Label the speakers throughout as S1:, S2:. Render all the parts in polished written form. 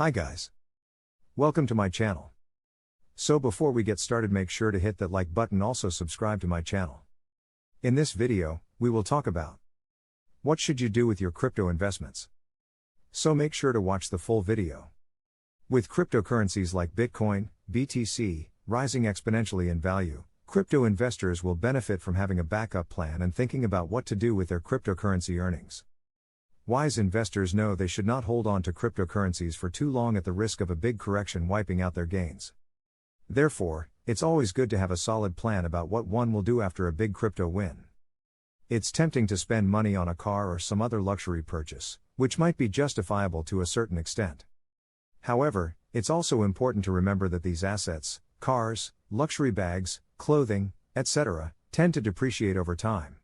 S1: Hi guys. Welcome to my channel. So before we get started, make sure to hit that like button, also subscribe to my channel. In this video, we will talk about what should you do with your crypto investments. So make sure to watch the full video. With cryptocurrencies like Bitcoin, BTC, rising exponentially in value, crypto investors will benefit from having a backup plan and thinking about what to do with their cryptocurrency earnings. Wise investors know they should not hold on to cryptocurrencies for too long at the risk of a big correction wiping out their gains. Therefore, it's always good to have a solid plan about what one will do after a big crypto win. It's tempting to spend money on a car or some other luxury purchase, which might be justifiable to a certain extent. However, it's also important to remember that these assets, cars, luxury bags, clothing, etc., tend to depreciate over time.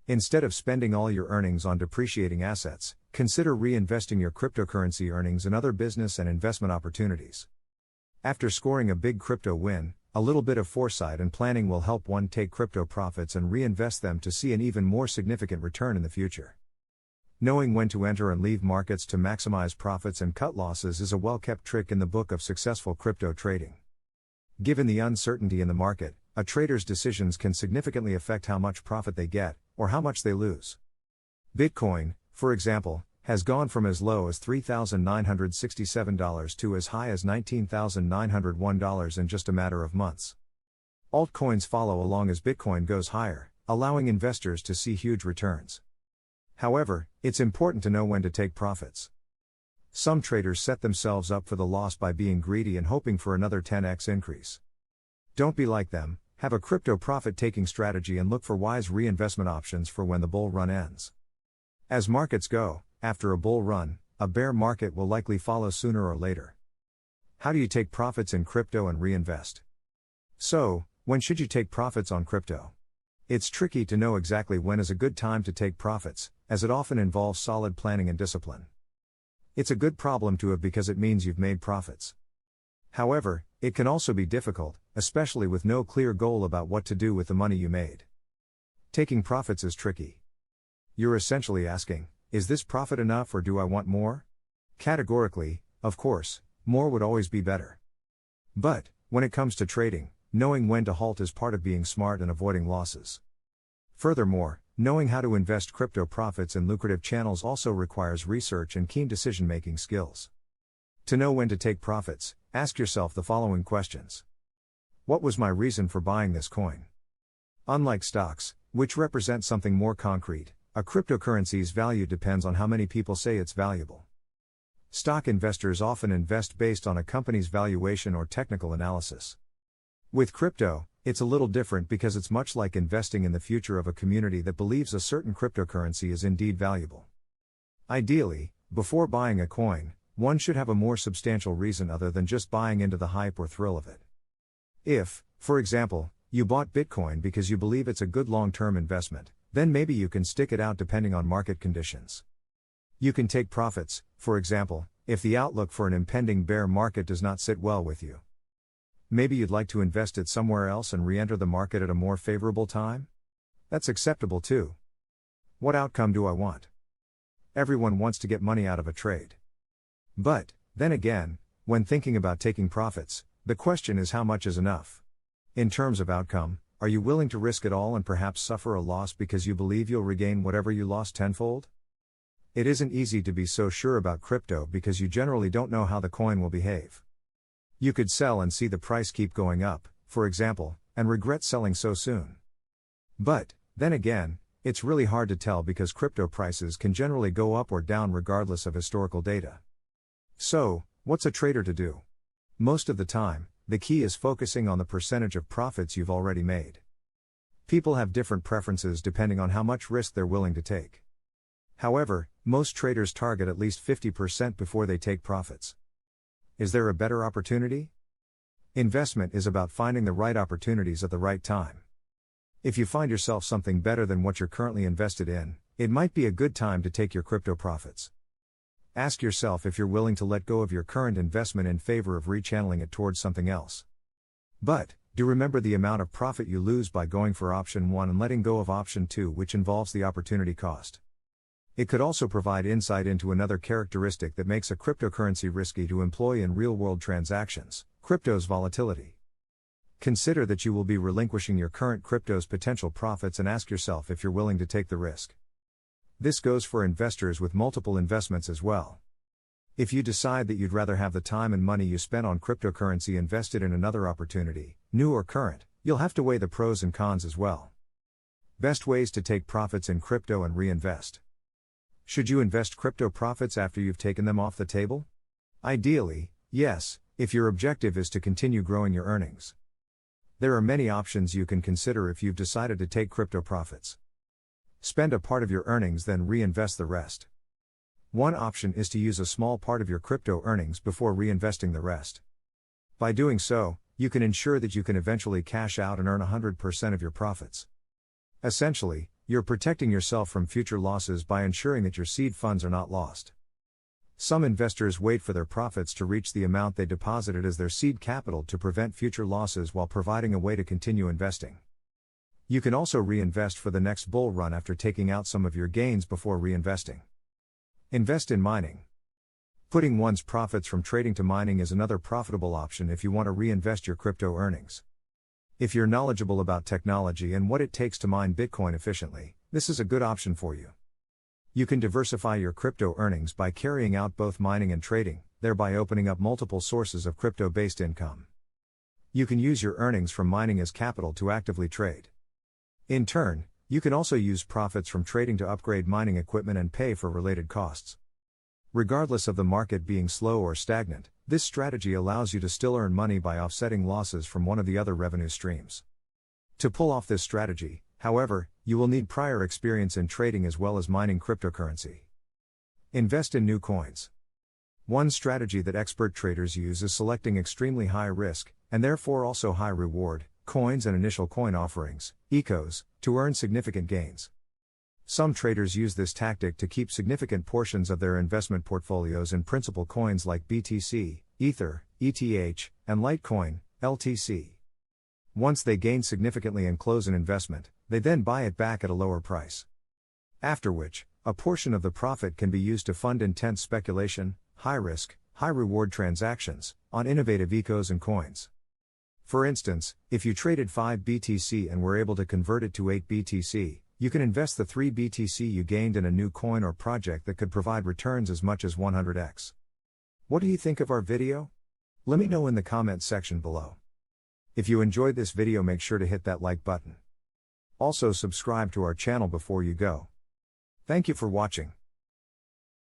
S1: Instead of spending all your earnings on depreciating assets, consider reinvesting your cryptocurrency earnings in other business and investment opportunities. After scoring a big crypto win, a little bit of foresight and planning will help one take crypto profits and reinvest them to see an even more significant return in the future. Knowing when to enter and leave markets to maximize profits and cut losses is a well-kept trick in the book of successful crypto trading. Given the uncertainty in the market, a trader's decisions can significantly affect how much profit they get, or how much they lose. Bitcoin, for example, has gone from as low as $3,967 to as high as $19,901 in just a matter of months. Altcoins follow along as Bitcoin goes higher, allowing investors to see huge returns. However, it's important to know when to take profits. Some traders set themselves up for the loss by being greedy and hoping for another 10x increase. Don't be like them. Have a crypto profit-taking strategy and look for wise reinvestment options for when the bull run ends. As markets go, after a bull run, a bear market will likely follow sooner or later. How do you take profits in crypto and reinvest? So, when should you take profits on crypto? It's tricky to know exactly when is a good time to take profits, as it often involves solid planning and discipline. It's a good problem to have because it means you've made profits. However, it can also be difficult, especially with no clear goal about what to do with the money you made. Taking profits is tricky. You're essentially asking, is this profit enough or do I want more? Categorically, of course, more would always be better. But, when it comes to trading, knowing when to halt is part of being smart and avoiding losses. Furthermore, knowing how to invest crypto profits in lucrative channels also requires research and keen decision-making skills. To know when to take profits, ask yourself the following questions. What was my reason for buying this coin? Unlike stocks, which represent something more concrete, a cryptocurrency's value depends on how many people say it's valuable. Stock investors often invest based on a company's valuation or technical analysis. With crypto, it's a little different because it's much like investing in the future of a community that believes a certain cryptocurrency is indeed valuable. Ideally, before buying a coin, one should have a more substantial reason other than just buying into the hype or thrill of it. If, for example, you bought Bitcoin because you believe it's a good long-term investment, then maybe you can stick it out depending on market conditions. You can take profits, for example, if the outlook for an impending bear market does not sit well with you. Maybe you'd like to invest it somewhere else and re-enter the market at a more favorable time? That's acceptable too. What outcome do I want? Everyone wants to get money out of a trade. But, then again, when thinking about taking profits, the question is how much is enough? In terms of outcome, are you willing to risk it all and perhaps suffer a loss because you believe you'll regain whatever you lost tenfold? It isn't easy to be so sure about crypto because you generally don't know how the coin will behave. You could sell and see the price keep going up, for example, and regret selling so soon. But, then again, it's really hard to tell because crypto prices can generally go up or down regardless of historical data. So, what's a trader to do? Most of the time, the key is focusing on the percentage of profits you've already made. People have different preferences depending on how much risk they're willing to take. However, most traders target at least 50% before they take profits. Is there a better opportunity? Investment is about finding the right opportunities at the right time. If you find yourself something better than what you're currently invested in, it might be a good time to take your crypto profits. Ask yourself if you're willing to let go of your current investment in favor of rechanneling it towards something else. But, do remember the amount of profit you lose by going for option 1 and letting go of option 2, which involves the opportunity cost. It could also provide insight into another characteristic that makes a cryptocurrency risky to employ in real-world transactions: crypto's volatility. Consider that you will be relinquishing your current crypto's potential profits and ask yourself if you're willing to take the risk. This goes for investors with multiple investments as well. If you decide that you'd rather have the time and money you spent on cryptocurrency invested in another opportunity, new or current, you'll have to weigh the pros and cons as well. Best ways to take profits in crypto and reinvest. Should you invest crypto profits after you've taken them off the table? Ideally, yes, if your objective is to continue growing your earnings. There are many options you can consider if you've decided to take crypto profits. Spend a part of your earnings, then reinvest the rest. One option is to use a small part of your crypto earnings before reinvesting the rest. By doing so, you can ensure that you can eventually cash out and earn 100% of your profits. Essentially, you're protecting yourself from future losses by ensuring that your seed funds are not lost. Some investors wait for their profits to reach the amount they deposited as their seed capital to prevent future losses while providing a way to continue investing. You can also reinvest for the next bull run after taking out some of your gains before reinvesting. Invest in mining. Putting one's profits from trading to mining is another profitable option if you want to reinvest your crypto earnings. If you're knowledgeable about technology and what it takes to mine Bitcoin efficiently, this is a good option for you. You can diversify your crypto earnings by carrying out both mining and trading, thereby opening up multiple sources of crypto-based income. You can use your earnings from mining as capital to actively trade. In turn, you can also use profits from trading to upgrade mining equipment and pay for related costs. Regardless of the market being slow or stagnant, this strategy allows you to still earn money by offsetting losses from one of the other revenue streams. To pull off this strategy, however, you will need prior experience in trading as well as mining cryptocurrency. Invest in new coins. One strategy that expert traders use is selecting extremely high risk, and therefore also high reward, coins and initial coin offerings, ECOs, to earn significant gains. Some traders use this tactic to keep significant portions of their investment portfolios in principal coins like BTC, Ether, ETH, and Litecoin, LTC. Once they gain significantly and close an investment, they then buy it back at a lower price. After which, a portion of the profit can be used to fund intense speculation, high-risk, high-reward transactions, on innovative ECOs and coins. For instance, if you traded 5 BTC and were able to convert it to 8 BTC, you can invest the 3 BTC you gained in a new coin or project that could provide returns as much as 100x. What do you think of our video? Let me know in the comments section below. If you enjoyed this video, make sure to hit that like button. Also subscribe to our channel before you go. Thank you for watching.